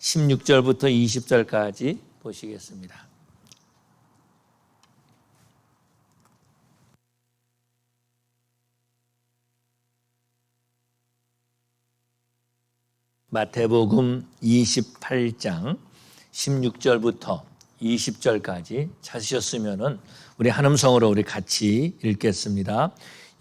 16절부터 20절까지 보시겠습니다. 마태복음 28장 16절부터 20절까지 찾으셨으면은 우리 한음성으로 우리 같이 읽겠습니다.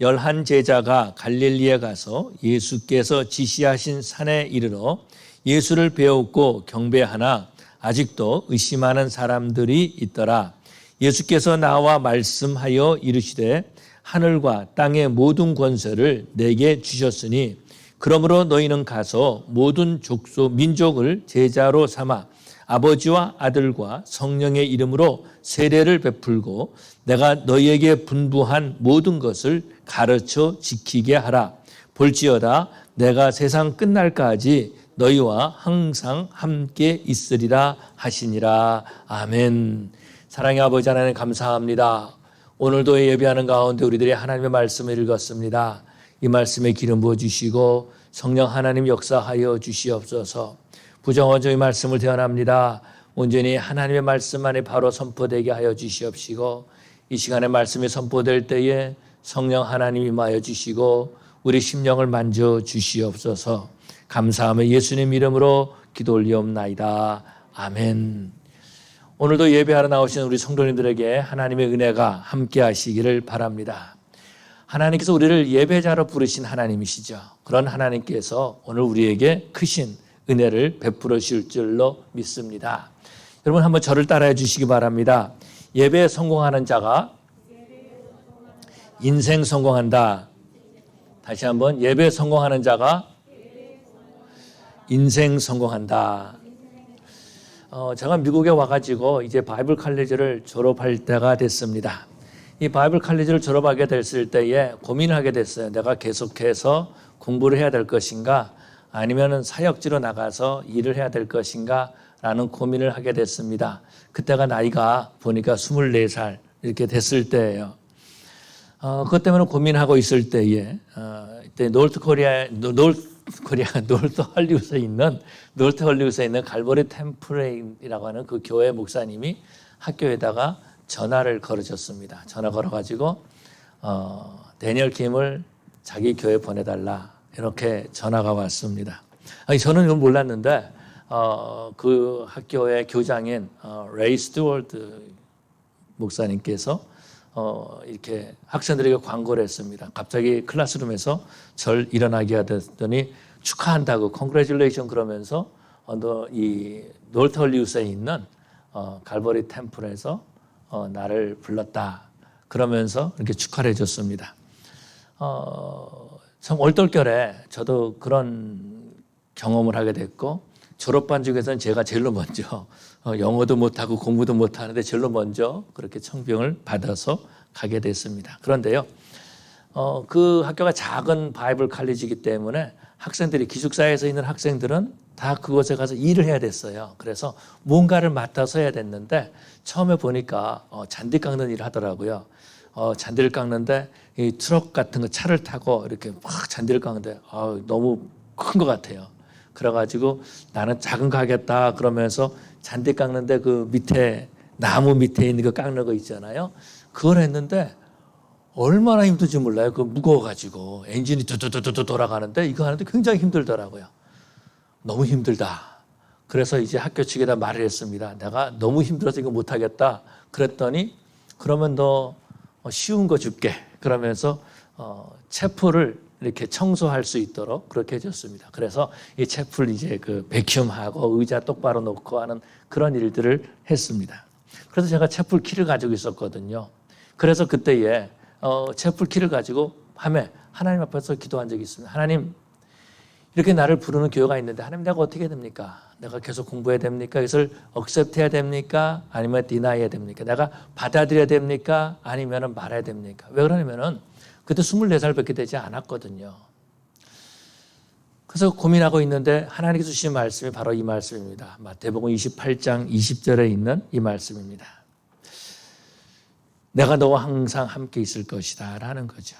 11 제자가 갈릴리에 가서 예수께서 지시하신 산에 이르러 예수를 배웠고 경배하나 아직도 의심하는 사람들이 있더라. 예수께서 나와 말씀하여 이르시되 하늘과 땅의 모든 권세를 내게 주셨으니 그러므로 너희는 가서 모든 족속 민족을 제자로 삼아 아버지와 아들과 성령의 이름으로 세례를 베풀고 내가 너희에게 분부한 모든 것을 가르쳐 지키게 하라. 볼지어다 내가 세상 끝날까지 너희와 항상 함께 있으리라 하시니라. 아멘. 사랑의 아버지 하나님 감사합니다. 오늘도 예배하는 가운데 우리들이 하나님의 말씀을 읽었습니다. 이 말씀에 기름 부어주시고 성령 하나님 역사하여 주시옵소서. 부정언적의 말씀을 대언합니다. 온전히 하나님의 말씀 안에 바로 선포되게 하여 주시옵시고 이 시간에 말씀이 선포될 때에 성령 하나님 임하여 주시고 우리 심령을 만져 주시옵소서. 감사하며 예수님 이름으로 기도 올리옵나이다. 아멘. 오늘도 예배하러 나오신 우리 성도님들에게 하나님의 은혜가 함께 하시기를 바랍니다. 하나님께서 우리를 예배자로 부르신 하나님이시죠. 그런 하나님께서 오늘 우리에게 크신 은혜를 베풀어 주실 줄로 믿습니다. 여러분 한번 저를 따라해 주시기 바랍니다. 예배에 성공하는 자가 인생 성공한다. 다시 한번 예배에 성공하는 자가 인생 성공한다. 제가 미국에 와가지고 이제 바이블 칼리지를 졸업할 때가 됐습니다. 이 바이블 칼리지를 졸업하게 됐을 때에 고민을 하게 됐어요. 내가 계속해서 공부를 해야 될 것인가 아니면은 사역지로 나가서 일을 해야 될 것인가 라는 고민을 하게 됐습니다. 그때가 나이가 보니까 24살 이렇게 됐을 때예요. 그것 때문에 고민하고 있을 때에 이때 노르트 헐리우드에 있는 갈보리 템플이라고 하는 그 교회 목사님이 학교에다가 전화를 걸어줬습니다. 전화 걸어가지고 데니얼 킴을 자기 교회에 보내달라 이렇게 전화가 왔습니다. 아니, 저는 이건 몰랐는데 그 학교의 교장인 레이 스튜어트 목사님께서 이렇게 학생들에게 광고를 했습니다. 갑자기 클래스룸에서 절 일어나게 하더니 축하한다고 컨그레줄레이션 그러면서 이 노르트 헐리우드에 있는 갈보리 템플에서 나를 불렀다. 그러면서 이렇게 축하를 해줬습니다. 참 얼떨결에 저도 그런 경험을 하게 됐고 졸업반 중에서는 제가 제일로 먼저 영어도 못하고 공부도 못하는데 제일로 먼저 그렇게 청빙을 받아서 가게 됐습니다. 그런데요, 그 학교가 작은 바이블 칼리지이기 때문에 학생들이 기숙사에서 있는 학생들은 다 그곳에 가서 일을 해야 됐어요. 그래서 뭔가를 맡아서 해야 됐는데 처음에 보니까 잔디 깎는 일을 하더라고요. 잔디를 깎는데 이 트럭 같은 거 차를 타고 이렇게 막 잔디를 깎는데 너무 큰 것 같아요. 그래가지고 나는 작은 거 하겠다 그러면서 잔디 깎는데 그 밑에 나무 밑에 있는 거 깎는 거 있잖아요. 그걸 했는데 얼마나 힘든지 몰라요. 그 무거워가지고 엔진이 두두두두 돌아가는데 이거 하는데 굉장히 힘들더라고요. 너무 힘들다. 그래서 이제 학교 측에다 말을 했습니다. 내가 너무 힘들어서 이거 못하겠다. 그랬더니 그러면 너 쉬운 거 줄게. 그러면서 채플을 이렇게 청소할 수 있도록 그렇게 해줬습니다. 그래서 이 채플 이제 그 백큐음하고 의자 똑바로 놓고 하는 그런 일들을 했습니다. 그래서 제가 채플 키를 가지고 있었거든요. 그래서 그때에 채플 키를 가지고 밤에 하나님 앞에서 기도한 적이 있습니다. 하나님, 이렇게 나를 부르는 교회가 있는데 하나님 내가 어떻게 해야 됩니까? 내가 계속 공부해야 됩니까? 이것을 accept 해야 됩니까? 아니면 deny 해야 됩니까? 내가 받아들여야 됩니까? 아니면 말해야 됩니까? 왜 그러냐면은 그때 24살밖에 되지 않았거든요. 그래서 고민하고 있는데 하나님께서 주신 말씀이 바로 이 말씀입니다. 마태복음 28장 20절에 있는 이 말씀입니다. 내가 너와 항상 함께 있을 것이다 라는 거죠.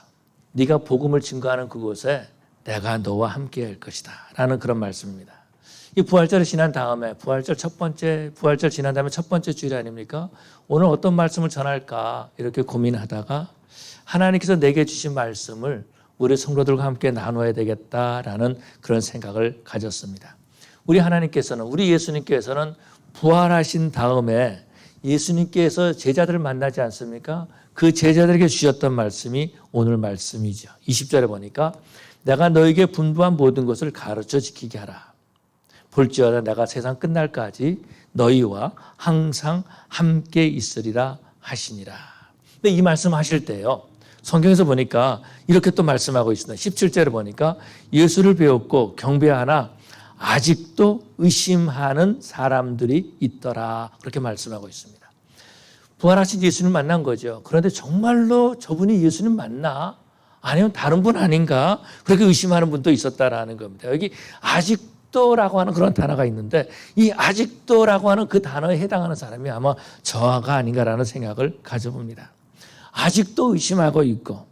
네가 복음을 증거하는 그곳에 내가 너와 함께 할 것이다 라는 그런 말씀입니다. 이 부활절을 지난 다음에 부활절 지난 다음에 첫 번째 주일 아닙니까? 오늘 어떤 말씀을 전할까 이렇게 고민하다가 하나님께서 내게 주신 말씀을 우리 성도들과 함께 나눠야 되겠다라는 그런 생각을 가졌습니다. 우리 하나님께서는, 우리 예수님께서는 부활하신 다음에 예수님께서 제자들을 만나지 않습니까? 그 제자들에게 주셨던 말씀이 오늘 말씀이죠. 20절에 보니까 내가 너에게 분부한 모든 것을 가르쳐 지키게 하라. 볼지어다 내가 세상 끝날까지 너희와 항상 함께 있으리라 하시니라. 근데 이 말씀 하실 때요, 성경에서 보니까 이렇게 또 말씀하고 있습니다. 17절에 보니까 예수를 배웠고 경배하나 아직도 의심하는 사람들이 있더라. 그렇게 말씀하고 있습니다. 부활하신 예수님 만난 거죠. 그런데 정말로 저분이 예수님 맞나? 아니면 다른 분 아닌가? 그렇게 의심하는 분도 있었다라는 겁니다. 여기 아직도라고 하는 그런 단어가 있는데 이 아직도라고 하는 그 단어에 해당하는 사람이 아마 저가 아닌가라는 생각을 가져봅니다. 아직도 의심하고 있고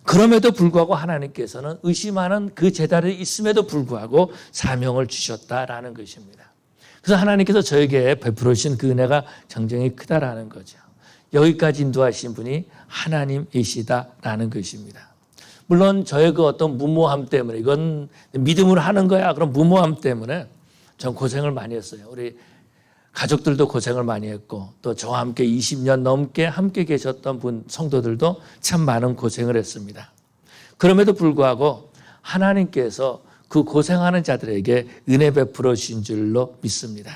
그럼에도 불구하고 하나님께서는 의심하는 그 제자들이 있음에도 불구하고 사명을 주셨다라는 것입니다. 그래서 하나님께서 저에게 베풀어 주신 그 은혜가 굉장히 크다라는 거죠. 여기까지 인도하신 분이 하나님이시다라는 것입니다. 물론 저의 그 어떤 무모함 때문에 이건 믿음으로 하는 거야 그런 무모함 때문에 전 고생을 많이 했어요. 우리 가족들도 고생을 많이 했고 또 저와 함께 20년 넘게 함께 계셨던 분 성도들도 참 많은 고생을 했습니다. 그럼에도 불구하고 하나님께서 그 고생하는 자들에게 은혜 베풀어 주신 줄로 믿습니다.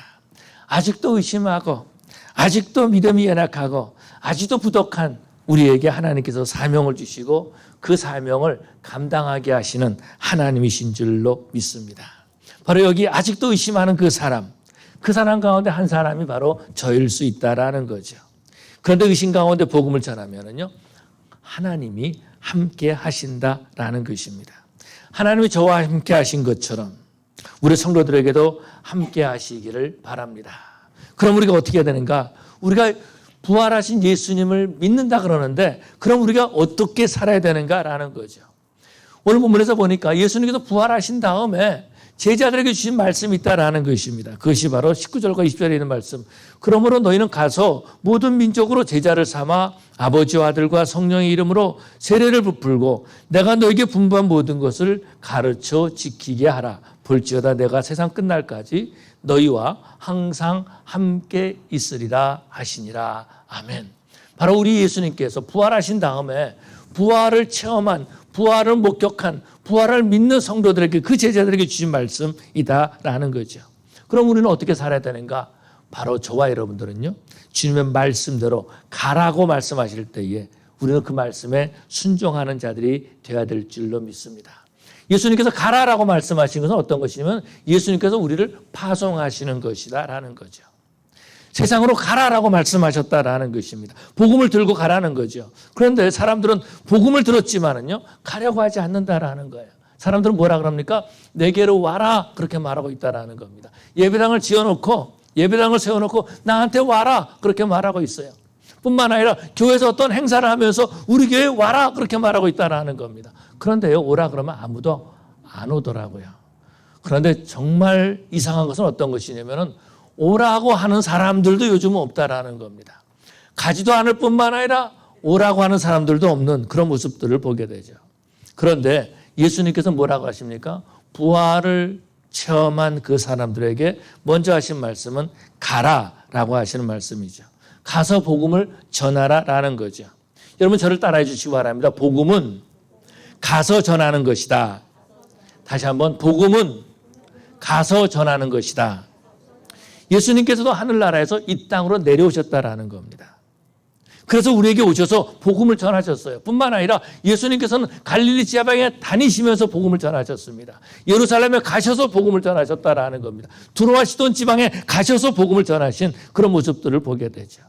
아직도 의심하고 아직도 믿음이 연약하고 아직도 부족한 우리에게 하나님께서 사명을 주시고 그 사명을 감당하게 하시는 하나님이신 줄로 믿습니다. 바로 여기 아직도 의심하는 그 사람 가운데 한 사람이 바로 저일 수 있다라는 거죠. 그런데 의심 가운데 복음을 전하면은요, 하나님이 함께 하신다라는 것입니다. 하나님이 저와 함께 하신 것처럼 우리 성도들에게도 함께 하시기를 바랍니다. 그럼 우리가 어떻게 해야 되는가? 우리가 부활하신 예수님을 믿는다 그러는데 그럼 우리가 어떻게 살아야 되는가라는 거죠. 오늘 본문에서 보니까 예수님께서 부활하신 다음에 제자들에게 주신 말씀이 있다라는 것입니다. 그것이 바로 19절과 20절에 있는 말씀. 그러므로 너희는 가서 모든 민족으로 제자를 삼아 아버지와 아들과 성령의 이름으로 세례를 베풀고 내가 너에게 분부한 모든 것을 가르쳐 지키게 하라. 볼지어다 내가 세상 끝날까지 너희와 항상 함께 있으리라 하시니라. 아멘. 바로 우리 예수님께서 부활하신 다음에 부활을 체험한, 부활을 목격한, 부활을 믿는 성도들에게 그 제자들에게 주신 말씀이다라는 거죠. 그럼 우리는 어떻게 살아야 되는가? 바로 저와 여러분들은요, 주님의 말씀대로 가라고 말씀하실 때에 우리는 그 말씀에 순종하는 자들이 되어야 될 줄로 믿습니다. 예수님께서 가라라고 말씀하신 것은 어떤 것이냐면 예수님께서 우리를 파송하시는 것이다라는 거죠. 세상으로 가라라고 말씀하셨다라는 것입니다. 복음을 들고 가라는 거죠. 그런데 사람들은 복음을 들었지만은요, 가려고 하지 않는다라는 거예요. 사람들은 뭐라 그럽니까? 내게로 와라 그렇게 말하고 있다라는 겁니다. 예배당을 세워놓고 나한테 와라 그렇게 말하고 있어요. 뿐만 아니라 교회에서 어떤 행사를 하면서 우리 교회에 와라 그렇게 말하고 있다라는 겁니다. 그런데요, 오라 그러면 아무도 안 오더라고요. 그런데 정말 이상한 것은 어떤 것이냐면은 오라고 하는 사람들도 요즘은 없다라는 겁니다. 가지도 않을 뿐만 아니라 오라고 하는 사람들도 없는 그런 모습들을 보게 되죠. 그런데 예수님께서 뭐라고 하십니까? 부활을 체험한 그 사람들에게 먼저 하신 말씀은 가라라고 하시는 말씀이죠. 가서 복음을 전하라라는 거죠. 여러분 저를 따라해 주시기 바랍니다. 복음은 가서 전하는 것이다. 다시 한번 복음은 가서 전하는 것이다. 예수님께서도 하늘나라에서 이 땅으로 내려오셨다라는 겁니다. 그래서 우리에게 오셔서 복음을 전하셨어요. 뿐만 아니라 예수님께서는 갈릴리 지하방에 다니시면서 복음을 전하셨습니다. 예루살렘에 가셔서 복음을 전하셨다라는 겁니다. 두로와 시돈 지방에 가셔서 복음을 전하신 그런 모습들을 보게 되죠.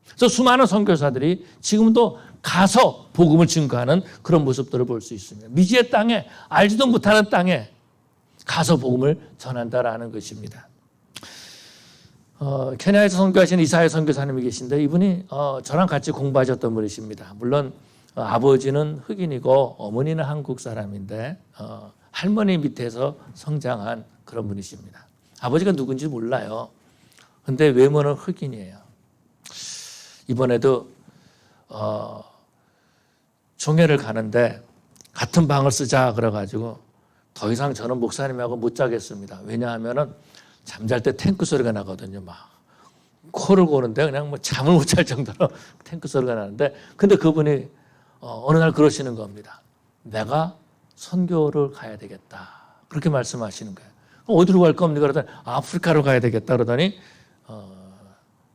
그래서 수많은 선교사들이 지금도 가서 복음을 증거하는 그런 모습들을 볼 수 있습니다. 미지의 땅에, 알지도 못하는 땅에 가서 복음을 전한다라는 것입니다. 케냐에서 선교하시는 이사야 선교사님이 계신데 이분이 저랑 같이 공부하셨던 분이십니다. 물론 아버지는 흑인이고 어머니는 한국 사람인데 할머니 밑에서 성장한 그런 분이십니다. 아버지가 누군지 몰라요. 근데 외모는 흑인이에요. 이번에도 종회를 가는데 같은 방을 쓰자 그래가지고 더 이상 저는 목사님하고 못 자겠습니다. 왜냐하면은 잠잘 때 탱크 소리가 나거든요. 막 코를 고는데 그냥 뭐 잠을 못 잘 정도로 탱크 소리가 나는데, 근데 그분이 어느 날 그러시는 겁니다. 내가 선교를 가야 되겠다. 그렇게 말씀하시는 거예요. 어디로 갈 겁니까? 그러더니 아프리카로 가야 되겠다. 그러더니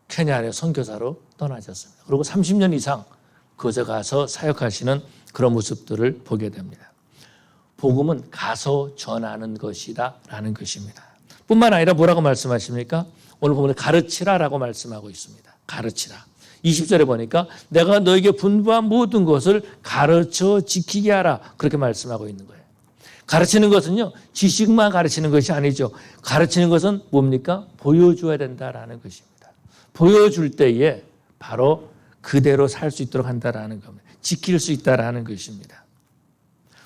케냐에 선교사로 떠나셨습니다. 그리고 30년 이상 그곳에 가서 사역하시는 그런 모습들을 보게 됩니다. 복음은 가서 전하는 것이다 라는 것입니다. 뿐만 아니라 뭐라고 말씀하십니까? 오늘 보면 가르치라라고 말씀하고 있습니다. 가르치라. 20절에 보니까 내가 너에게 분부한 모든 것을 가르쳐 지키게 하라. 그렇게 말씀하고 있는 거예요. 가르치는 것은요, 지식만 가르치는 것이 아니죠. 가르치는 것은 뭡니까? 보여줘야 된다라는 것입니다. 보여줄 때에 바로 그대로 살 수 있도록 한다라는 겁니다. 지킬 수 있다라는 것입니다.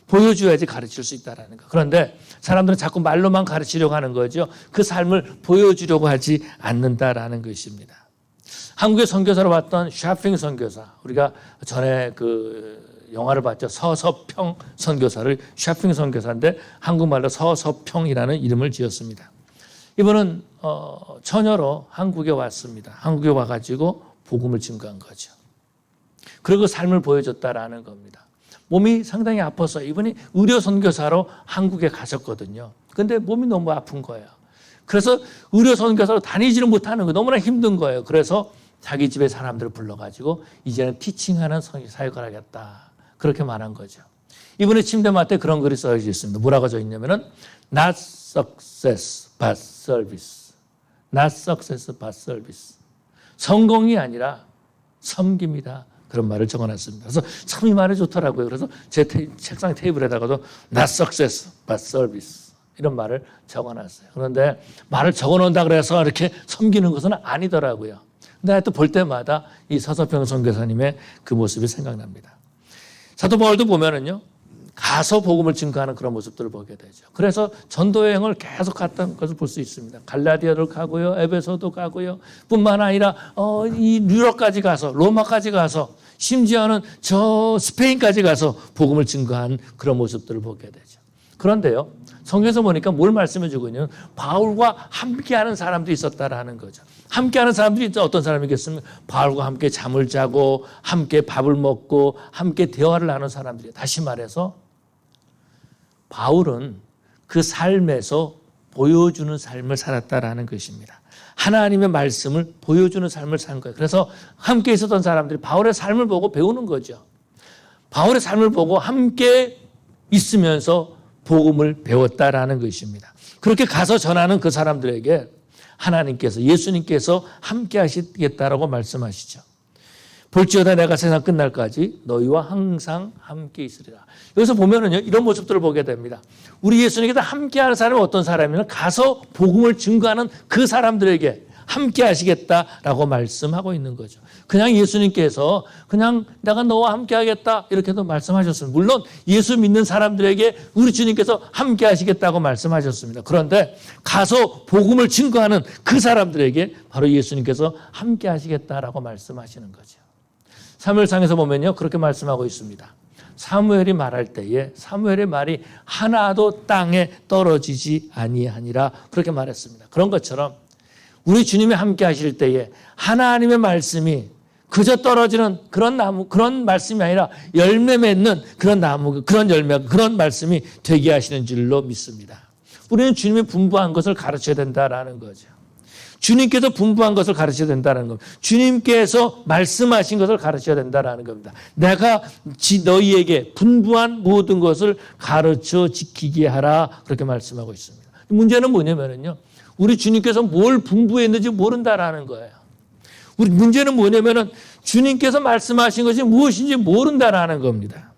보여줘야지 가르칠 수 있다라는 거. 그런데 사람들은 자꾸 말로만 가르치려고 하는 거죠. 그 삶을 보여주려고 하지 않는다라는 것입니다. 한국의 선교사로 봤던 샤핑 선교사, 우리가 전에 그 영화를 봤죠. 서서평 선교사를 샤핑 선교사인데 한국말로 서서평이라는 이름을 지었습니다. 이분은 처녀로 한국에 왔습니다. 한국에 와가지고 복음을 증거한 거죠. 그리고 삶을 보여줬다라는 겁니다. 몸이 상당히 아파서 이분이 의료 선교사로 한국에 가셨거든요. 근데 몸이 너무 아픈 거예요. 그래서 의료 선교사로 다니지를 못하는 거예요. 너무나 힘든 거예요. 그래서 자기 집에 사람들을 불러가지고 이제는 티칭하는 사역을 하겠다. 그렇게 말한 거죠. 이분의 침대맡에 그런 글이 써져 있습니다. 뭐라고 써 있냐면은 Not success but service. Not success but service. 성공이 아니라 섬김이다. 그런 말을 적어놨습니다. 그래서 참 이 말이 좋더라고요. 그래서 제 책상 테이블에다가도 Not success but service. 이런 말을 적어놨어요. 그런데 말을 적어놓는다 그래서 이렇게 섬기는 것은 아니더라고요. 근데 하여튼 볼 때마다 이 서서평 선교사님의 그 모습이 생각납니다. 사도 바울도 보면은요, 가서 복음을 증거하는 그런 모습들을 보게 되죠. 그래서 전도 여행을 계속 갔던 것을 볼 수 있습니다. 갈라디아를 가고요, 에베소도 가고요. 뿐만 아니라 이 유럽까지 가서, 로마까지 가서, 심지어는 저 스페인까지 가서 복음을 증거한 그런 모습들을 보게 되죠. 그런데요, 성경에서 보니까 뭘 말씀해 주고 있냐면 바울과 함께하는 사람도 있었다라는 거죠. 함께하는 사람들이 어떤 사람이겠습니까? 바울과 함께 잠을 자고 함께 밥을 먹고 함께 대화를 나누는 사람들이에요. 다시 말해서 바울은 그 삶에서 보여주는 삶을 살았다라는 것입니다. 하나님의 말씀을 보여주는 삶을 산 거예요. 그래서 함께 있었던 사람들이 바울의 삶을 보고 배우는 거죠. 바울의 삶을 보고 함께 있으면서 복음을 배웠다라는 것입니다. 그렇게 가서 전하는 그 사람들에게 하나님께서, 예수님께서 함께 하시겠다라고 말씀하시죠. 볼지어다 내가 세상 끝날까지 너희와 항상 함께 있으리라. 여기서 보면은요, 이런 모습들을 보게 됩니다. 우리 예수님께서 함께하는 사람은 어떤 사람이냐면 가서 복음을 증거하는 그 사람들에게 함께 하시겠다라고 말씀하고 있는 거죠. 그냥 예수님께서 그냥 내가 너와 함께 하겠다 이렇게도 말씀하셨습니다. 물론 예수 믿는 사람들에게 우리 주님께서 함께 하시겠다고 말씀하셨습니다. 그런데 가서 복음을 증거하는 그 사람들에게 바로 예수님께서 함께 하시겠다라고 말씀하시는 거죠. 사무엘상에서 보면요, 그렇게 말씀하고 있습니다. 사무엘이 말할 때에 사무엘의 말이 하나도 땅에 떨어지지 아니하니라 그렇게 말했습니다. 그런 것처럼 우리 주님이 함께 하실 때에 하나님의 말씀이 그저 떨어지는 그런 나무, 그런 말씀이 아니라 열매 맺는 그런 나무, 그런 열매, 그런 말씀이 되게 하시는 줄로 믿습니다. 우리는 주님이 분부한 것을 가르쳐야 된다라는 거죠. 주님께서 분부한 것을 가르쳐야 된다는 겁니다. 주님께서 말씀하신 것을 가르쳐야 된다는 겁니다. 내가 너희에게 분부한 모든 것을 가르쳐 지키게 하라 그렇게 말씀하고 있습니다. 문제는 뭐냐면요, 우리 주님께서 뭘 분부했는지 모른다라는 거예요. 우리 문제는 뭐냐면은 주님께서 말씀하신 것이 무엇인지 모른다라는 겁니다.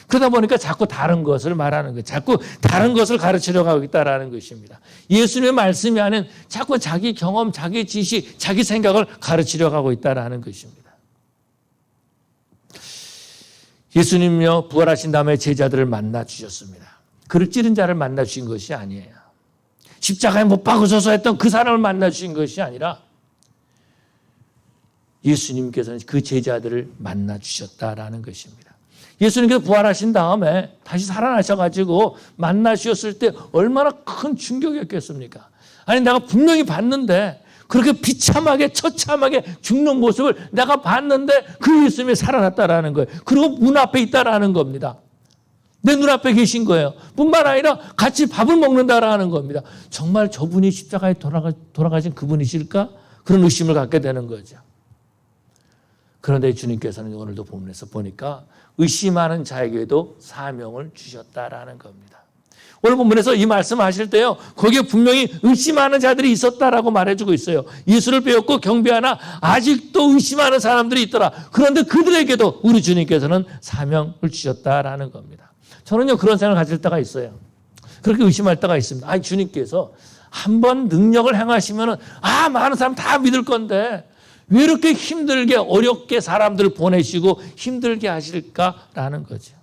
그러다 보니까 자꾸 다른 것을 말하는 거예요. 자꾸 다른 것을 가르치려고 하고 있다라는 것입니다. 예수님의 말씀이 아닌 자꾸 자기 경험, 자기 지식, 자기 생각을 가르치려고 하고 있다라는 것입니다. 예수님요, 부활하신 다음에 제자들을 만나 주셨습니다. 그를 찌른 자를 만나 주신 것이 아니에요. 십자가에 못 박으셔서 했던 그 사람을 만나주신 것이 아니라 예수님께서는 그 제자들을 만나주셨다라는 것입니다. 예수님께서 부활하신 다음에 다시 살아나셔가지고 만나주셨을 때 얼마나 큰 충격이었겠습니까? 아니 내가 분명히 봤는데 그렇게 비참하게 처참하게 죽는 모습을 내가 봤는데 그 예수님이 살아났다라는 거예요. 그리고 문 앞에 있다라는 겁니다. 내 눈앞에 계신 거예요. 뿐만 아니라 같이 밥을 먹는다라는 겁니다. 정말 저분이 십자가에 돌아가신 그분이실까? 그런 의심을 갖게 되는 거죠. 그런데 주님께서는 오늘도 본문에서 보니까 의심하는 자에게도 사명을 주셨다라는 겁니다. 오늘 본문에서 이 말씀하실 때요, 거기에 분명히 의심하는 자들이 있었다라고 말해주고 있어요. 예수를 배웠고 경배하나 아직도 의심하는 사람들이 있더라. 그런데 그들에게도 우리 주님께서는 사명을 주셨다라는 겁니다. 저는요 그런 생각을 가질 때가 있어요. 그렇게 의심할 때가 있습니다. 아니 주님께서 한번 능력을 행하시면은 많은 사람 다 믿을 건데 왜 이렇게 힘들게 어렵게 사람들을 보내시고 힘들게 하실까라는 거죠.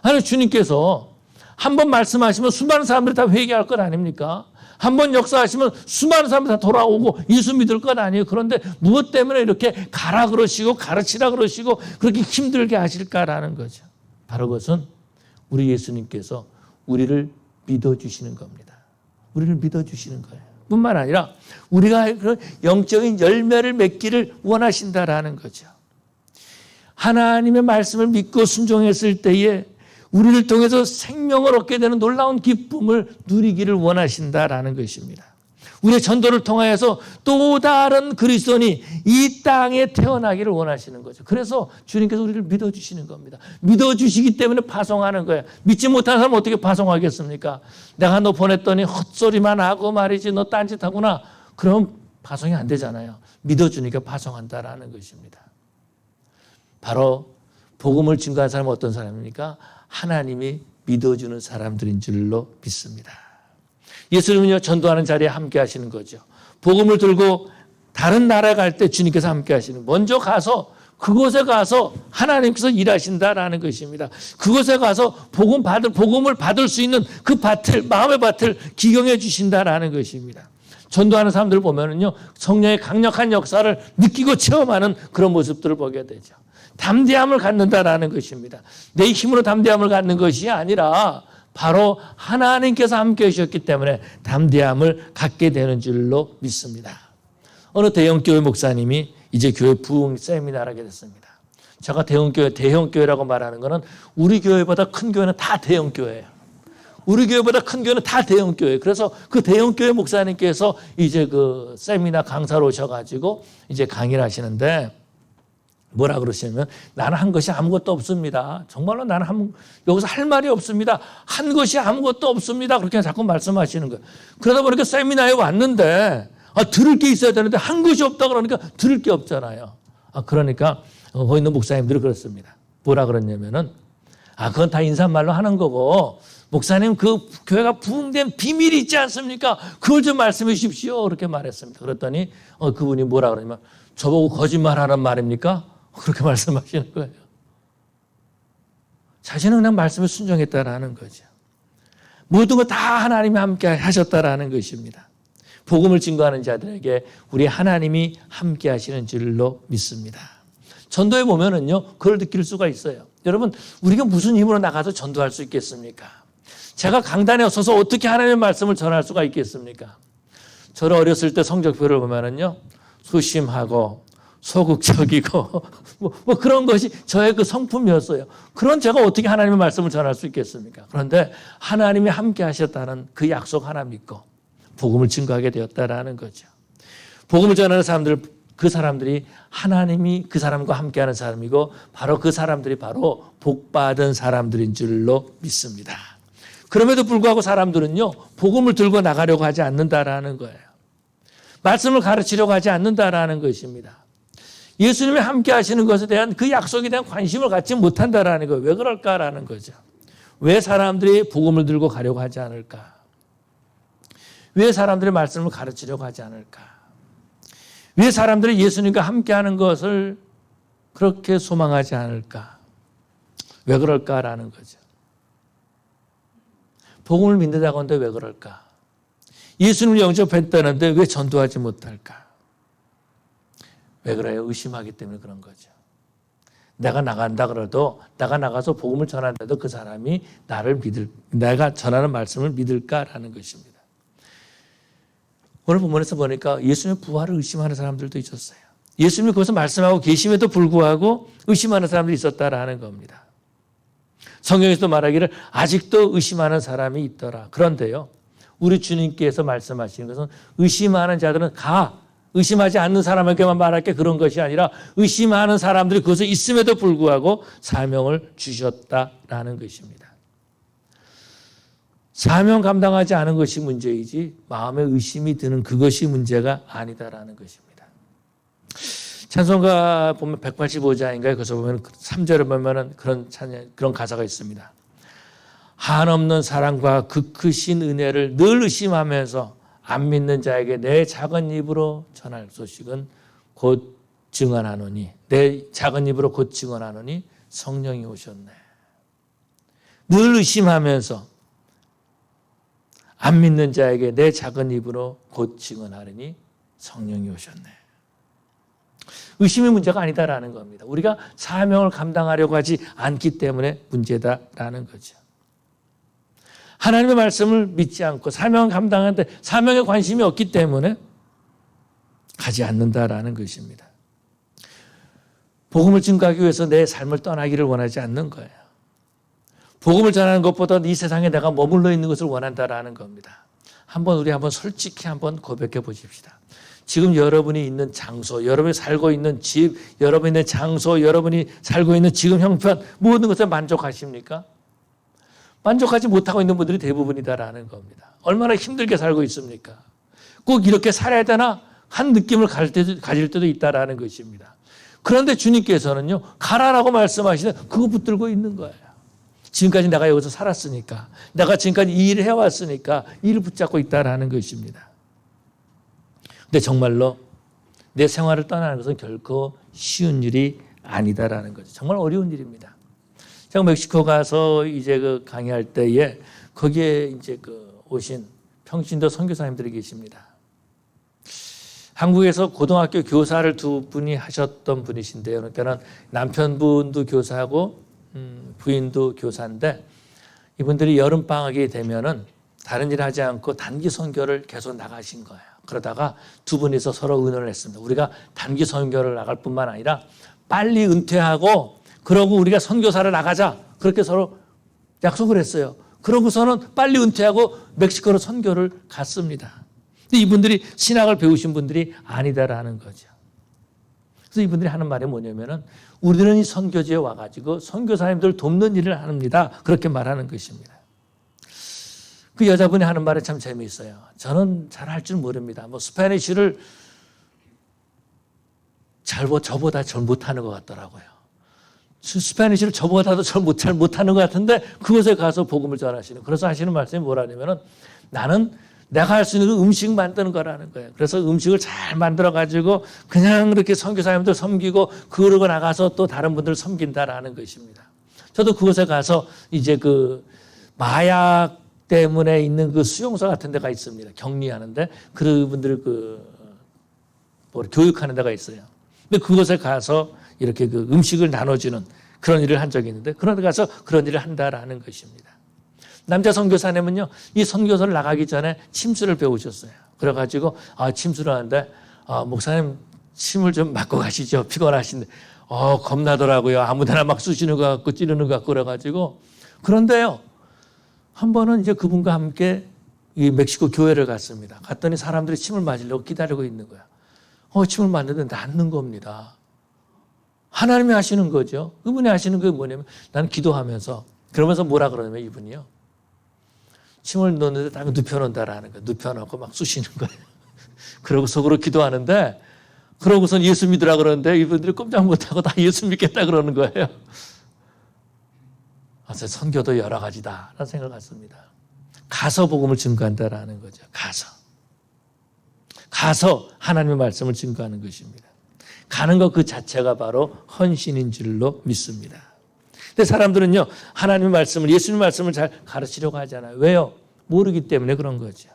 아니 주님께서 한번 말씀하시면 수많은 사람들이 다 회개할 것 아닙니까? 한번 역사하시면 수많은 사람들이 다 돌아오고 예수 믿을 것 아니에요. 그런데 무엇 때문에 이렇게 가라 그러시고 가르치라 그러시고 그렇게 힘들게 하실까라는 거죠. 바로 그것은 우리 예수님께서 우리를 믿어주시는 겁니다. 우리를 믿어주시는 거예요. 뿐만 아니라 우리가 그런 영적인 열매를 맺기를 원하신다라는 거죠. 하나님의 말씀을 믿고 순종했을 때에 우리를 통해서 생명을 얻게 되는 놀라운 기쁨을 누리기를 원하신다라는 것입니다. 우리의 전도를 통하여서 또 다른 그리스도인이 이 땅에 태어나기를 원하시는 거죠. 그래서 주님께서 우리를 믿어주시는 겁니다. 믿어주시기 때문에 파송하는 거예요. 믿지 못하는 사람은 어떻게 파송하겠습니까? 내가 너 보냈더니 헛소리만 하고 말이지 너 딴짓하구나. 그럼 파송이 안 되잖아요. 믿어주니까 파송한다라는 것입니다. 바로 복음을 증거한 사람은 어떤 사람입니까? 하나님이 믿어주는 사람들인 줄로 믿습니다. 예수님은요 전도하는 자리에 함께 하시는 거죠. 복음을 들고 다른 나라에 갈 때 주님께서 함께 하시는, 먼저 가서 그곳에 가서 하나님께서 일하신다라는 것입니다. 그곳에 가서 복음을 받을 수 있는 그 밭을, 마음의 밭을 기경해 주신다라는 것입니다. 전도하는 사람들을 보면은요 성령의 강력한 역사를 느끼고 체험하는 그런 모습들을 보게 되죠. 담대함을 갖는다라는 것입니다. 내 힘으로 담대함을 갖는 것이 아니라 바로 하나님께서 함께 해주셨기 때문에 담대함을 갖게 되는 줄로 믿습니다. 어느 대형교회 목사님이 이제 교회 부흥 세미나를 하게 됐습니다. 제가 대형교회라고 말하는 것은 우리 교회보다 큰 교회는 다 대형교회예요. 우리 교회보다 큰 교회는 다 대형교회. 그래서 그 대형교회 목사님께서 이제 그 세미나 강사로 오셔가지고 이제 강의를 하시는데 뭐라 그러시냐면 나는 한 것이 아무것도 없습니다. 정말로 나는 여기서 할 말이 없습니다. 한 것이 아무것도 없습니다. 그렇게 자꾸 말씀하시는 거예요. 그러다 보니까 세미나에 왔는데 들을 게 있어야 되는데 한 것이 없다 그러니까 들을 게 없잖아요. 그러니까 거기 있는 목사님들이 그렇습니다. 뭐라 그랬냐면은 그건 다 인사말로 하는 거고 목사님 그 교회가 부흥된 비밀이 있지 않습니까? 그걸 좀 말씀해 주십시오. 그렇게 말했습니다. 그랬더니 그분이 뭐라 그러냐면 저보고 거짓말하는 말입니까? 그렇게 말씀하시는 거예요. 자신은 그냥 말씀에 순종했다라는 거죠. 모든 거 다 하나님이 함께 하셨다라는 것입니다. 복음을 증거하는 자들에게 우리 하나님이 함께 하시는 줄로 믿습니다. 전도에 보면은요, 그걸 느낄 수가 있어요. 여러분, 우리가 무슨 힘으로 나가서 전도할 수 있겠습니까? 제가 강단에 서서 어떻게 하나님의 말씀을 전할 수가 있겠습니까? 저는 어렸을 때 성적표를 보면은요, 소심하고 소극적이고 뭐 그런 것이 저의 그 성품이었어요. 그런 제가 어떻게 하나님의 말씀을 전할 수 있겠습니까? 그런데 하나님이 함께 하셨다는 그 약속 하나 믿고 복음을 증거하게 되었다라는 거죠. 복음을 전하는 사람들, 그 사람들이 하나님이 그 사람과 함께하는 사람이고 바로 그 사람들이 바로 복받은 사람들인 줄로 믿습니다. 그럼에도 불구하고 사람들은요, 복음을 들고 나가려고 하지 않는다라는 거예요. 말씀을 가르치려고 하지 않는다라는 것입니다. 예수님이 함께 하시는 것에 대한 그 약속에 대한 관심을 갖지 못한다라는 거예요. 왜 그럴까라는 거죠. 왜 사람들이 복음을 들고 가려고 하지 않을까? 왜 사람들이 말씀을 가르치려고 하지 않을까? 왜 사람들이 예수님과 함께 하는 것을 그렇게 소망하지 않을까? 왜 그럴까라는 거죠. 복음을 믿는다고 하는데 왜 그럴까? 예수님을 영접했다는데 왜 전도하지 못할까? 왜 그래요? 의심하기 때문에 그런 거죠. 내가 나간다 그래도, 내가 나가서 복음을 전한다도 그 사람이 내가 전하는 말씀을 믿을까라는 것입니다. 오늘 본문에서 보니까 예수님의 부활을 의심하는 사람들도 있었어요. 예수님이 거기서 말씀하고 계심에도 불구하고 의심하는 사람들이 있었다라는 겁니다. 성경에서도 말하기를 아직도 의심하는 사람이 있더라. 그런데요, 우리 주님께서 말씀하시는 것은 의심하는 자들은 의심하지 않는 사람에게만 말할게 그런 것이 아니라 의심하는 사람들이 그것에 있음에도 불구하고 사명을 주셨다라는 것입니다. 사명 감당하지 않은 것이 문제이지 마음에 의심이 드는 그것이 문제가 아니다라는 것입니다. 찬송가 보면 185장인가요? 거기서 보면 3절에 보면 그런 가사가 있습니다. 한없는 사랑과 그 크신 은혜를 늘 의심하면서 안 믿는 자에게 내 작은 입으로 전할 소식은 곧 증언하노니, 내 작은 입으로 곧 증언하노니 성령이 오셨네. 늘 의심하면서 안 믿는 자에게 내 작은 입으로 곧 증언하리니 성령이 오셨네. 의심의 문제가 아니다라는 겁니다. 우리가 사명을 감당하려고 하지 않기 때문에 문제다라는 거죠. 하나님의 말씀을 믿지 않고 사명을 감당하는데 사명에 관심이 없기 때문에 가지 않는다라는 것입니다. 복음을 증거하기 위해서 내 삶을 떠나기를 원하지 않는 거예요. 복음을 전하는 것보다 이 세상에 내가 머물러 있는 것을 원한다라는 겁니다. 우리 솔직히 고백해 보십시다. 지금 여러분이 있는 장소, 여러분이 살고 있는 집, 여러분이 있는 장소, 여러분이 살고 있는 지금 형편 모든 것에 만족하십니까? 만족하지 못하고 있는 분들이 대부분이다라는 겁니다. 얼마나 힘들게 살고 있습니까? 꼭 이렇게 살아야 되나 한 느낌을 가질 때도 있다라는 것입니다. 그런데 주님께서는요, 가라라고 말씀하시는데 그거 붙들고 있는 거예요. 지금까지 내가 여기서 살았으니까, 내가 지금까지 이 일을 해왔으니까 이를 붙잡고 있다라는 것입니다. 근데 정말로 내 생활을 떠나는 것은 결코 쉬운 일이 아니다라는 거죠. 정말 어려운 일입니다. 제가 멕시코 가서 이제 강의할 때에 거기에 이제 오신 평신도 선교사님들이 계십니다. 한국에서 고등학교 교사를 두 분이 하셨던 분이신데요. 그러니까 남편분도 교사하고 부인도 교사인데 이분들이 여름방학이 되면은 다른 일 하지 않고 단기 선교를 계속 나가신 거예요. 그러다가 두 분이서 서로 의논을 했습니다. 우리가 단기 선교를 나갈 뿐만 아니라 빨리 은퇴하고 그러고 우리가 선교사를 나가자. 그렇게 서로 약속을 했어요. 그러고서는 빨리 은퇴하고 멕시코로 선교를 갔습니다. 근데 이분들이 신학을 배우신 분들이 아니다라는 거죠. 그래서 이분들이 하는 말이 뭐냐면은 우리는 이 선교지에 와가지고 선교사님들 돕는 일을 합니다. 그렇게 말하는 것입니다. 그 여자분이 하는 말이 참 재미있어요. 저는 잘 할 줄 모릅니다. 스페니쉬를 저보다 잘 못하는 것 같더라고요. 스페니쉬를 저보다도 잘 못하는 것 같은데 그곳에 가서 복음을 전하시는. 그래서 하시는 말씀이 뭐라냐면은 나는 내가 할 수 있는 음식 만드는 거라는 거예요. 그래서 음식을 잘 만들어가지고 그냥 그렇게 선교사님들 섬기고 그러고 나가서 또 다른 분들 섬긴다라는 것입니다. 저도 그곳에 가서 이제 마약 때문에 있는 수용소 같은 데가 있습니다. 격리하는데 그분들 교육하는 데가 있어요. 근데 그곳에 가서 이렇게 음식을 나눠주는 그런 일을 한 적이 있는데 그런 데 가서 그런 일을 한다라는 것입니다. 남자 선교사님은요, 이 선교소를 나가기 전에 침수를 배우셨어요. 그래가지고 침수를 하는데 목사님 침을 좀 맞고 가시죠. 피곤하신데 겁나더라고요. 아무데나 막 쑤시는 것 같고 찌르는 것 같고 그래가지고. 그런데요, 한 번은 이제 그분과 함께 이 멕시코 교회를 갔습니다. 갔더니 사람들이 침을 맞으려고 기다리고 있는 거야. 침을 맞는데 낫는 겁니다. 하나님이 하시는 거죠. 그분이 하시는 게 뭐냐면 나는 기도하면서 그러면서 뭐라 그러냐면 이분이요. 침을 넣는데 딱 눕혀놓는다라는 거예요. 눕혀놓고 막 쑤시는 거예요. 그러고 속으로 기도하는데 그러고선 예수 믿으라 그러는데 이분들이 꼼짝 못하고 다 예수 믿겠다 그러는 거예요. 그래서 선교도 여러 가지다라는 생각을 갖습니다. 가서 복음을 증거한다라는 거죠. 가서 하나님의 말씀을 증거하는 것입니다. 가는 것 그 자체가 바로 헌신인 줄로 믿습니다. 근데 사람들은요, 하나님의 말씀을, 예수님의 말씀을 잘 가르치려고 하잖아요. 왜요? 모르기 때문에 그런 거죠.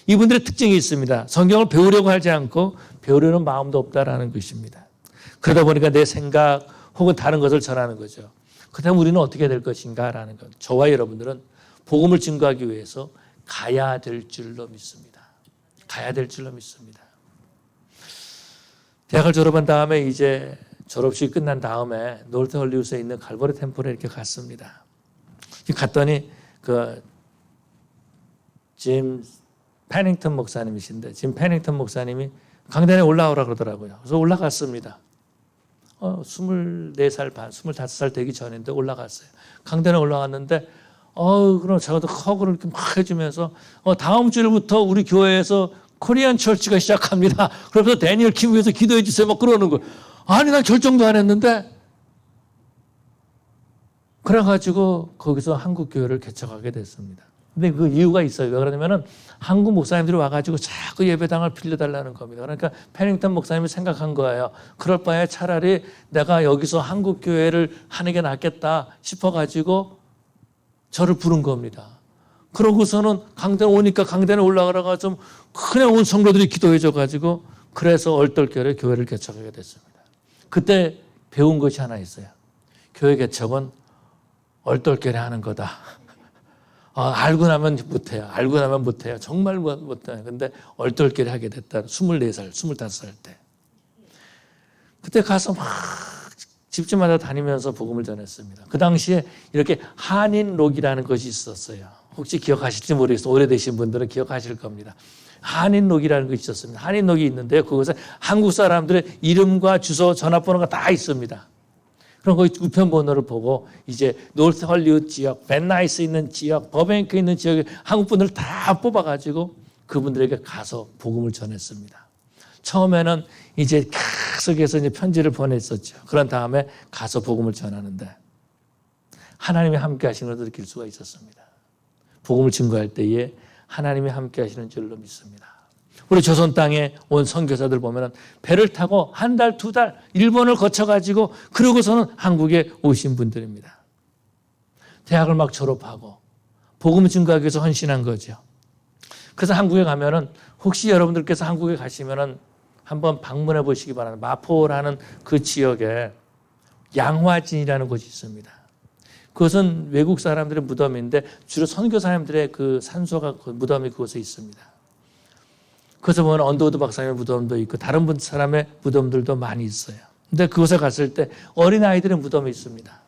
이분들의 특징이 있습니다. 성경을 배우려고 하지 않고 배우려는 마음도 없다라는 것입니다. 그러다 보니까 내 생각 혹은 다른 것을 전하는 거죠. 그렇다면 우리는 어떻게 될 것인가라는 것. 저와 여러분들은 복음을 증거하기 위해서 가야 될 줄로 믿습니다. 가야 될 줄로 믿습니다. 대학을 졸업한 다음에 이제 졸업식이 끝난 다음에 노르트 헐리우드에 있는 갈보리 템플에 이렇게 갔습니다. 갔더니 짐 패닝턴 목사님이신데 짐 패닝턴 목사님이 강단에 올라오라 그러더라고요. 그래서 올라갔습니다. 24살 반, 25살 되기 전인데 올라갔어요. 강단에 올라갔는데 그럼 제가 또 허그를 이렇게 막 해주면서 다음 주일부터 우리 교회에서 코리안 철치가 시작합니다. 그러면서 데니엘 킴 위해서 기도해 주세요. 막 그러는 거예요. 아니 난 결정도 안 했는데 그래가지고 거기서 한국 교회를 개척하게 됐습니다. 근데 그 이유가 있어요. 왜 그러냐면은 한국 목사님들이 와가지고 자꾸 예배당을 빌려달라는 겁니다. 그러니까 패닝턴 목사님이 생각한 거예요. 그럴 바에 차라리 내가 여기서 한국 교회를 하는 게 낫겠다 싶어가지고 저를 부른 겁니다. 그러고서는 강단에 오니까 강단에 올라가다가 좀 그냥 온 성도들이 기도해줘가지고 그래서 얼떨결에 교회를 개척하게 됐습니다. 그때 배운 것이 하나 있어요. 교회 개척은 얼떨결에 하는 거다. 알고 나면 못해요. 알고 나면 못해요. 정말 못해요. 근데 얼떨결에 하게 됐다. 24살, 25살 때. 그때 가서 막 집집마다 다니면서 복음을 전했습니다. 그 당시에 이렇게 한인록이라는 것이 있었어요. 혹시 기억하실지 모르겠어요. 오래되신 분들은 기억하실 겁니다. 한인록이라는 것이 있었습니다. 한인록이 있는데요. 그것은 한국 사람들의 이름과 주소, 전화번호가 다 있습니다. 그럼 거기 우편번호를 보고 이제 노스 헐리우드 지역, 벤나이스 있는 지역, 버뱅크 있는 지역에 한국 분들을 다 뽑아가지고 그분들에게 가서 복음을 전했습니다. 처음에는 이제 계속해서 이제 편지를 보냈었죠. 그런 다음에 가서 복음을 전하는데 하나님이 함께 하시는 걸 느낄 수가 있었습니다. 복음을 증거할 때에 하나님이 함께 하시는 줄로 믿습니다. 우리 조선 땅에 온 선교사들 보면 배를 타고 한 달, 두 달 일본을 거쳐가지고 그러고서는 한국에 오신 분들입니다. 대학을 막 졸업하고 복음을 증거하기 위해서 헌신한 거죠. 그래서 한국에 가면은 혹시 여러분들께서 한국에 가시면은 한번 방문해 보시기 바랍니다. 마포라는 그 지역에 양화진이라는 곳이 있습니다. 그것은 외국 사람들의 무덤인데 주로 선교사님들의 그 산소가 그 무덤이 그곳에 있습니다. 그래서 보면 언더우드 박사님의 무덤도 있고 다른 사람의 무덤들도 많이 있어요. 근데 그곳에 갔을 때 어린아이들의 무덤이 있습니다.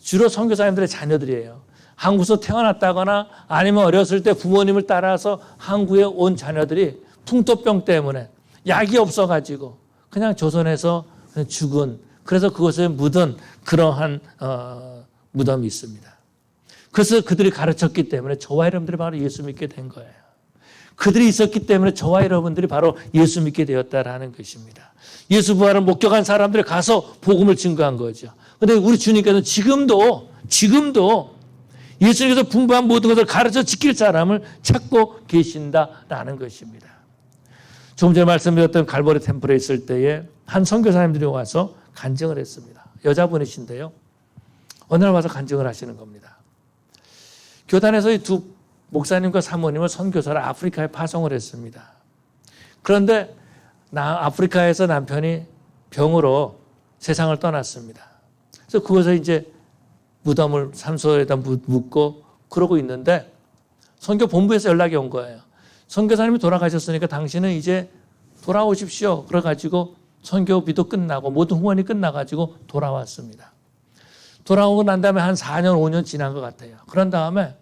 주로 선교사님들의 자녀들이에요. 한국에서 태어났다거나 아니면 어렸을 때 부모님을 따라서 한국에 온 자녀들이 풍토병 때문에 약이 없어가지고 그냥 조선에서 그냥 죽은, 그래서 그곳에 묻은 그러한 무덤이 있습니다. 그래서 그들이 가르쳤기 때문에 저와 여러분들이 바로 예수 믿게 된 거예요. 그들이 있었기 때문에 저와 여러분들이 바로 예수 믿게 되었다라는 것입니다. 예수 부활을 목격한 사람들이 가서 복음을 증거한 거죠. 그런데 우리 주님께서는 지금도 예수님께서 분부한 모든 것을 가르쳐 지킬 사람을 찾고 계신다라는 것입니다. 조금 전에 말씀드렸던 갈보리 템플에 있을 때에 한 선교사님들이 와서 간증을 했습니다. 여자분이신데요. 어느 날 와서 간증을 하시는 겁니다. 교단에서 이 두 목사님과 사모님을 선교사를 아프리카에 파송을 했습니다. 그런데 아프리카에서 남편이 병으로 세상을 떠났습니다. 그래서 그것에 이제 무덤을 산소에다 묻고 그러고 있는데 선교 본부에서 연락이 온 거예요. 선교사님이 돌아가셨으니까 당신은 이제 돌아오십시오. 그래가지고 선교비도 끝나고 모든 후원이 끝나가지고 돌아왔습니다. 돌아오고 난 다음에 한 4년, 5년 지난 것 같아요. 그런 다음에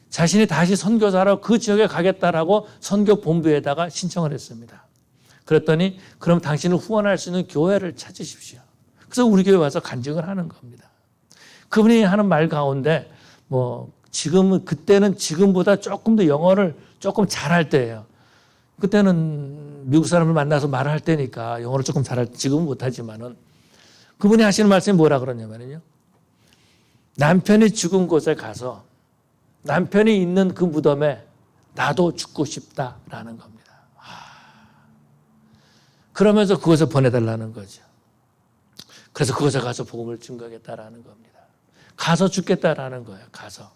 자신이 다시 선교사로 그 지역에 가겠다라고 선교 본부에다가 신청을 했습니다. 그랬더니 그럼 당신을 후원할 수 있는 교회를 찾으십시오. 그래서 우리 교회 와서 간증을 하는 겁니다. 그분이 하는 말 가운데 그때는 지금보다 조금 더 영어를 조금 잘할 때예요. 그때는 미국 사람을 만나서 말을 할 때니까 영어를 조금 잘할 때, 지금은 못하지만은 그분이 하시는 말씀이 뭐라 그러냐면요. 남편이 죽은 곳에 가서 남편이 있는 그 무덤에 나도 죽고 싶다라는 겁니다. 그러면서 그것을 보내달라는 거죠. 그래서 그것에 가서 복음을 증거하겠다라는 겁니다. 가서 죽겠다라는 거예요. 가서.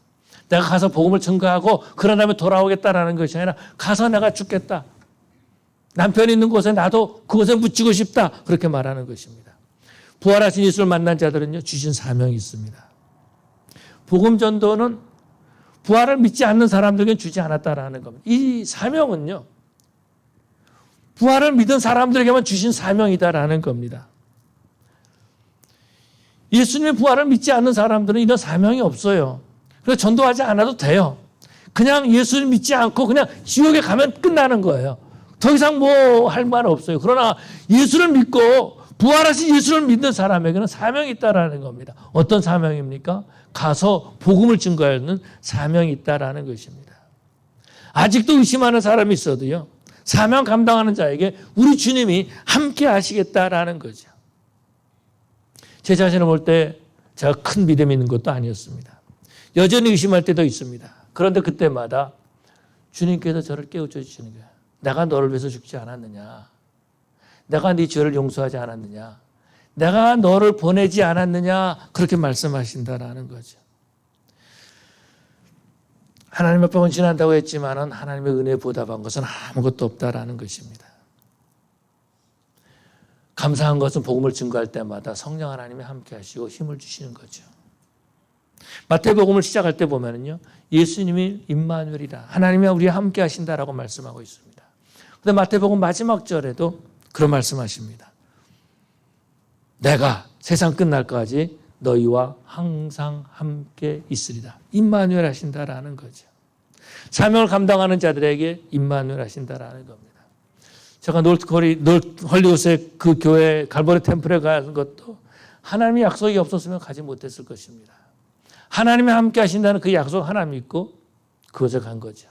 내가 가서 복음을 증거하고 그런 다음에 돌아오겠다라는 것이 아니라 가서 내가 죽겠다. 남편이 있는 곳에 나도 그곳에 묻히고 싶다. 그렇게 말하는 것입니다. 부활하신 예수를 만난 자들은요, 주신 사명이 있습니다. 복음 전도는 부활을 믿지 않는 사람들에게 주지 않았다라는 겁니다. 이 사명은요, 부활을 믿은 사람들에게만 주신 사명이다라는 겁니다. 예수님의 부활을 믿지 않는 사람들은 이런 사명이 없어요. 그래서 전도하지 않아도 돼요. 그냥 예수를 믿지 않고 그냥 지옥에 가면 끝나는 거예요. 더 이상 뭐 할 말 없어요. 그러나 예수를 믿고 부활하신 예수를 믿는 사람에게는 사명이 있다라는 겁니다. 어떤 사명입니까? 가서 복음을 증거하는 사명이 있다라는 것입니다. 아직도 의심하는 사람이 있어도요, 사명 감당하는 자에게 우리 주님이 함께 하시겠다라는 거죠. 제 자신을 볼 때 제가 큰 믿음이 있는 것도 아니었습니다. 여전히 의심할 때도 있습니다. 그런데 그때마다 주님께서 저를 깨우쳐 주시는 거예요. 내가 너를 위해서 죽지 않았느냐? 내가 네 죄를 용서하지 않았느냐? 내가 너를 보내지 않았느냐? 그렇게 말씀하신다라는 거죠. 하나님 앞에 헌신한다고 했지만은 하나님의 은혜에 보답한 것은 아무것도 없다라는 것입니다. 감사한 것은 복음을 증거할 때마다 성령 하나님이 함께 하시고 힘을 주시는 거죠. 마태복음을 시작할 때 보면은요, 예수님이 임마누엘이라, 하나님이 우리와 함께 하신다라고 말씀하고 있습니다. 그런데 마태복음 마지막 절에도 그런 말씀하십니다. 내가 세상 끝날까지 너희와 항상 함께 있으리다. 임마누엘 하신다라는 거죠. 사명을 감당하는 자들에게 임마누엘 하신다라는 겁니다. 제가 헐리우드의 그 교회 갈보리 템플에 가는 것도 하나님의 약속이 없었으면 가지 못했을 것입니다. 하나님이 함께 하신다는 그 약속 하나 믿고 그곳에 간 거죠.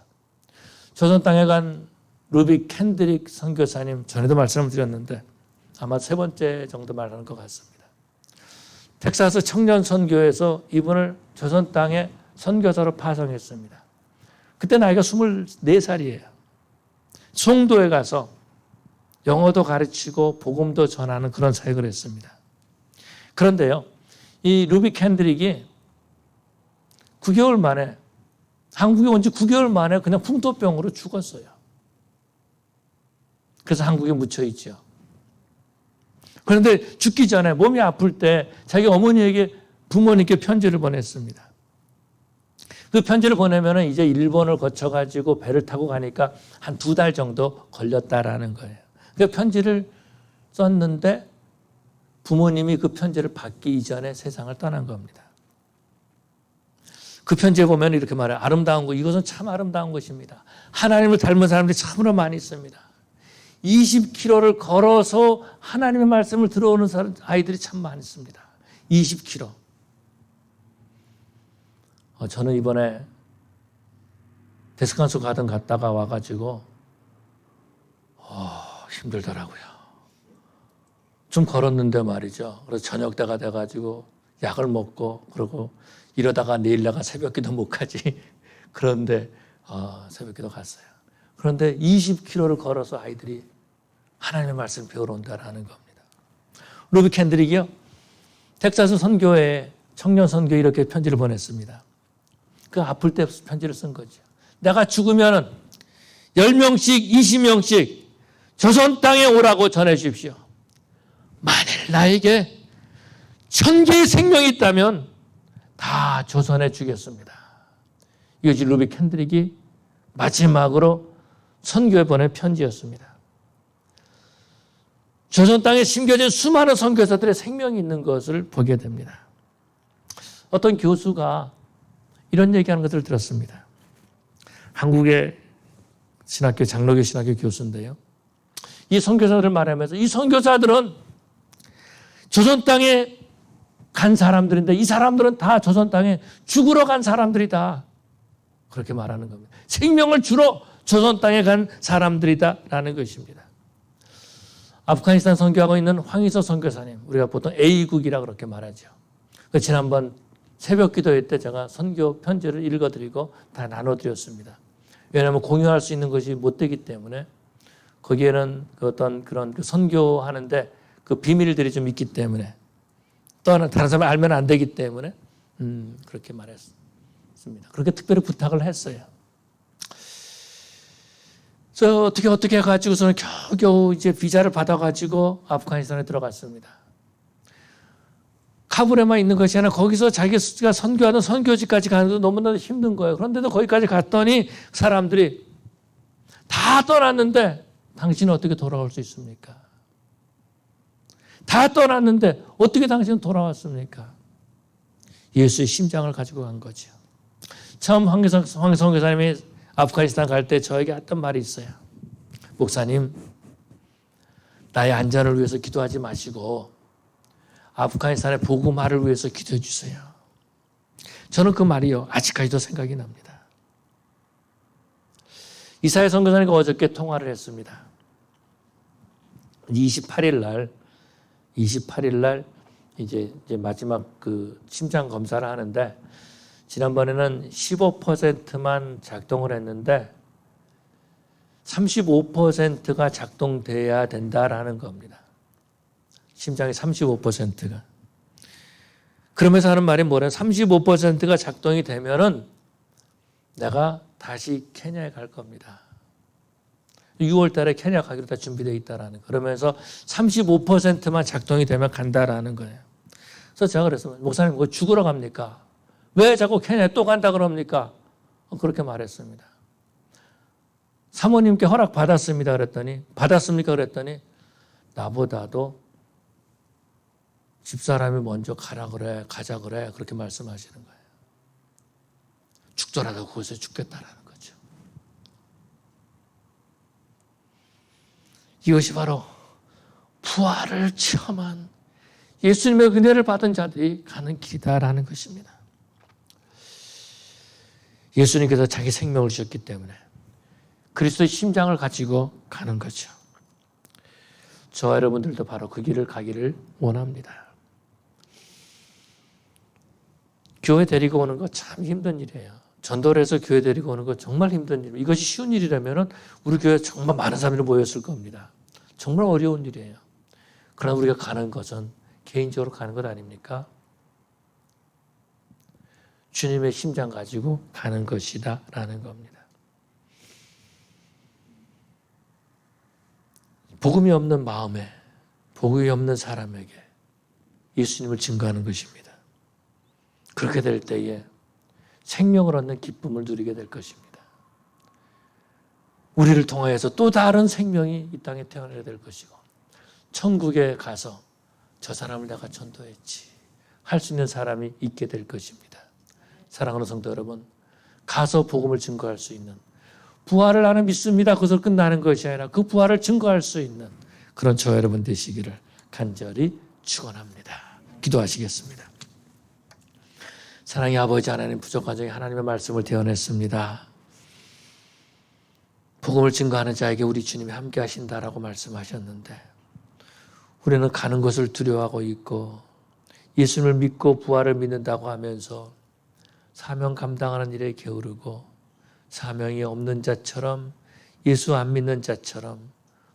조선 땅에 간 루비 캔드릭 선교사님, 전에도 말씀을 드렸는데 아마 3번째 정도 말하는 것 같습니다. 텍사스 청년 선교에서 이분을 조선 땅에 선교사로 파송했습니다. 그때 나이가 24살이에요. 송도에 가서 영어도 가르치고 복음도 전하는 그런 사역을 했습니다. 그런데요, 이 루비 캔드릭이 9개월 만에, 한국에 온 지 9개월 만에 그냥 풍토병으로 죽었어요. 그래서 한국에 묻혀있죠. 그런데 죽기 전에 몸이 아플 때 자기 어머니에게, 부모님께 편지를 보냈습니다. 그 편지를 보내면 이제 일본을 거쳐가지고 배를 타고 가니까 한 2달 정도 걸렸다라는 거예요. 그 편지를 썼는데 부모님이 그 편지를 받기 이전에 세상을 떠난 겁니다. 그 편지에 보면 이렇게 말해요. 아름다운 거, 이것은 참 아름다운 것입니다. 하나님을 닮은 사람들이 참으로 많이 있습니다. 20km를 걸어서 하나님의 말씀을 들어오는 아이들이 참 많습니다. 20km. 저는 이번에 데스칸소 가든 갔다가 와가지고 힘들더라고요. 좀 걸었는데 말이죠. 그래서 저녁 때가 돼가지고 약을 먹고 그러고 이러다가 내일 내가 새벽기도 못 가지. 그런데 새벽기도 갔어요. 그런데 20km를 걸어서 아이들이 하나님의 말씀 배우러 온다라는 겁니다. 루비 캔드릭이요, 텍사스 선교회 청년 선교에 이렇게 편지를 보냈습니다. 그 아플 때 편지를 쓴 거죠. 내가 죽으면 10명씩 20명씩 조선 땅에 오라고 전해 주십시오. 만일 나에게 1000개의 생명이 있다면 다 조선에 주겠습니다. 이것이 루비 캔드릭이 마지막으로 선교에 보낸 편지였습니다. 조선 땅에 심겨진 수많은 선교사들의 생명이 있는 것을 보게 됩니다. 어떤 교수가 이런 얘기하는 것을 들었습니다. 한국의 신학교, 장로교 신학교 교수인데요. 이 선교사들을 말하면서 이 선교사들은 조선 땅에 간 사람들인데 이 사람들은 다 조선 땅에 죽으러 간 사람들이다. 그렇게 말하는 겁니다. 생명을 주러 조선 땅에 간 사람들이다라는 것입니다. 아프가니스탄 선교하고 있는 황희서 선교사님, 우리가 보통 A국이라고 그렇게 말하죠. 지난번 새벽 기도회 때 제가 선교 편지를 읽어드리고 다 나눠드렸습니다. 왜냐하면 공유할 수 있는 것이 못 되기 때문에 거기에는 어떤 그런 선교하는데 그 비밀들이 좀 있기 때문에 또 다른 사람이 알면 안 되기 때문에 그렇게 말했어요. 했습니다. 그렇게 특별히 부탁을 했어요. 그래서 어떻게 해가지고서는 겨우겨우 이제 비자를 받아가지고 아프가니스탄에 들어갔습니다. 카불에만 있는 것이 아니라 거기서 자기가 선교하는 선교지까지 가는데도 너무나도 힘든 거예요. 그런데도 거기까지 갔더니 사람들이 다 떠났는데 당신은 어떻게 돌아올 수 있습니까? 다 떠났는데 어떻게 당신은 돌아왔습니까? 예수의 심장을 가지고 간 거죠. 처음 황성 교사님이 아프가니스탄 갈 때 저에게 했던 말이 있어요. 목사님, 나의 안전을 위해서 기도하지 마시고 아프가니스탄의 복음화를 위해서 기도해 주세요. 저는 그 말이요, 아직까지도 생각이 납니다. 이사야 선교사님과 어저께 통화를 했습니다. 28일 날 이제 마지막 그 심장 검사를 하는데, 지난번에는 15%만 작동을 했는데 35%가 작동돼야 된다라는 겁니다. 심장의 35%가. 그러면서 하는 말이 뭐냐면 35%가 작동이 되면은 내가 다시 케냐에 갈 겁니다. 6월 달에 케냐 가기로 다 준비되어 있다라는 거. 그러면서 35%만 작동이 되면 간다라는 거예요. 그래서 제가 그랬어요. 목사님, 그거 죽으러 갑니까? 왜 자꾸 케냐에 또 간다 그럽니까? 그렇게 말했습니다. 사모님께 허락 받았습니다. 그랬더니, 받았습니까? 그랬더니, 나보다도 집사람이 먼저 가라 그래, 가자 그래, 그렇게 말씀하시는 거예요. 죽더라도 거기서 죽겠다라는 거죠. 이것이 바로 부활을 체험한 예수님의 은혜를 받은 자들이 가는 길이다라는 것입니다. 예수님께서 자기 생명을 주셨기 때문에 그리스도의 심장을 가지고 가는 거죠. 저와 여러분들도 바로 그 길을 가기를 원합니다. 교회 데리고 오는 거 참 힘든 일이에요. 전도를 해서 교회 데리고 오는 거 정말 힘든 일이에요. 이것이 쉬운 일이라면 우리 교회에 정말 많은 사람들이 모였을 겁니다. 정말 어려운 일이에요. 그러나 우리가 가는 것은 개인적으로 가는 것 아닙니까? 주님의 심장 가지고 가는 것이다 라는 겁니다. 복음이 없는 마음에, 복음이 없는 사람에게 예수님을 증거하는 것입니다. 그렇게 될 때에 생명을 얻는 기쁨을 누리게 될 것입니다. 우리를 통하여서 또 다른 생명이 이 땅에 태어나게 될 것이고, 천국에 가서 저 사람을 내가 전도했지 할 수 있는 사람이 있게 될 것입니다. 사랑하는 성도 여러분, 가서 복음을 증거할 수 있는, 부활을 나는 믿습니다. 그것으로 끝나는 것이 아니라 그 부활을 증거할 수 있는 그런 저와 여러분 되시기를 간절히 축원합니다. 기도하시겠습니다. 사랑의 아버지 하나님, 부족한 중에 하나님의 말씀을 대언했습니다. 복음을 증거하는 자에게 우리 주님이 함께 하신다라고 말씀하셨는데, 우리는 가는 것을 두려워하고 있고 예수님을 믿고 부활을 믿는다고 하면서 사명 감당하는 일에 게으르고 사명이 없는 자처럼, 예수 안 믿는 자처럼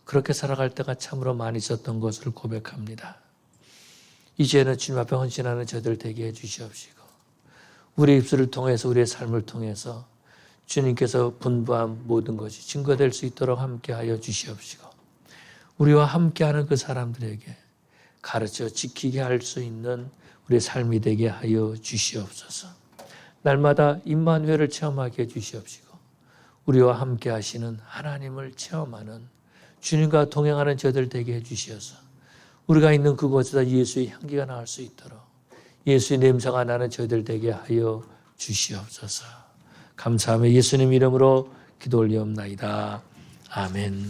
그렇게 살아갈 때가 참으로 많이 있었던 것을 고백합니다. 이제는 주님 앞에 헌신하는 저들 되게 해주시옵시고, 우리의 입술을 통해서, 우리의 삶을 통해서 주님께서 분부한 모든 것이 증거될 수 있도록 함께하여 주시옵시고, 우리와 함께하는 그 사람들에게 가르쳐 지키게 할 수 있는 우리의 삶이 되게 하여 주시옵소서. 날마다 임마누엘을 체험하게 해주시옵시고, 우리와 함께 하시는 하나님을 체험하는, 주님과 동행하는 저들 되게 해주시어서 우리가 있는 그곳에서 예수의 향기가 나올 수 있도록, 예수의 냄새가 나는 저희들 되게 하여 주시옵소서. 감사하며 예수님 이름으로 기도 올리옵나이다. 아멘.